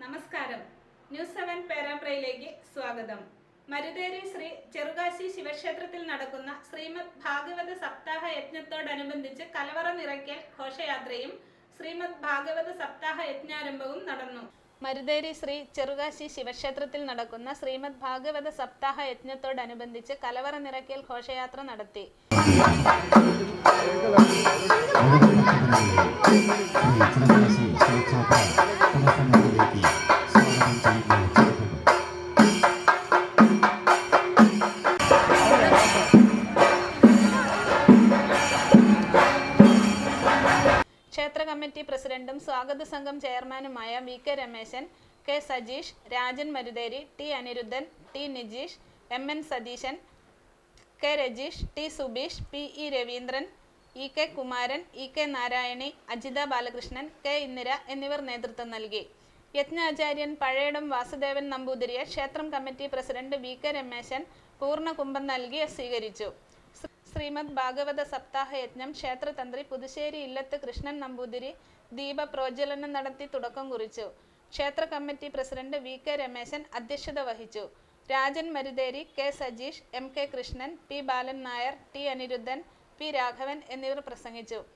നമസ്കാരം. ന്യൂസ് 7 പേരാമ്പ്രയിലേക്ക് സ്വാഗതം. മരുതേരി ശ്രീ ചെറുകാശി ശിവക്ഷേത്രത്തിൽ നടക്കുന്ന ശ്രീമദ് ഭാഗവത സപ്താഹ യജ്ഞത്തോടനുബന്ധിച്ച് കലവറ നിറയ്ക്കൽ ഘോഷയാത്രയും ശ്രീമദ് ഭാഗവത സപ്താഹ യജ്ഞാരംഭവും നടന്നു. മരുതേരി ശ്രീ ചെറുകാശി ശിവക്ഷേത്രത്തിൽ നടക്കുന്ന ശ്രീമദ് ഭാഗവത സപ്താഹ യജ്ഞത്തോടനുബന്ധിച്ച് കലവറ നിറയ്ക്കൽ ഘോഷയാത്ര നടത്തി. ക്ഷേത്ര കമ്മിറ്റി പ്രസിഡന്റും സ്വാഗത സംഘം ചെയർമാനുമായ V K Rameshan, K Sajeesh, Rajan Marutheri, T Anirudhan, T Nijeesh, M N Satheeshan, K Rajeesh, T Subeesh, P E Raveendran, E K Kumaran, E K Narayani, Ajitha Balakrishnan, K Indira എന്നിവർ നേതൃത്വം നൽകി. യജ്ഞാചാര്യൻ പഴയടം വാസുദേവൻ നമ്പൂതിരിയെ ക്ഷേത്രം committee president V K Rameshan പൂർണ്ണ കുംഭം നൽകി സ്വീകരിച്ചു. ശ്രീമദ് ഭാഗവത സപ്താഹ യജ്ഞം ക്ഷേത്രതന്ത്രി പുതുശ്ശേരി ഇല്ലത്ത് കൃഷ്ണൻ നമ്പൂതിരി ദീപ പ്രോജ്വലനം നടത്തി തുടക്കം കുറിച്ചു. ക്ഷേത്ര committee president V K Rameshan അധ്യക്ഷത വഹിച്ചു. Rajan Marutheri, K Sajeesh, M K Krishnan, P Balan Nair, T Aniruddhan, P Raghavan എന്നിവർ പ്രസംഗിച്ചു.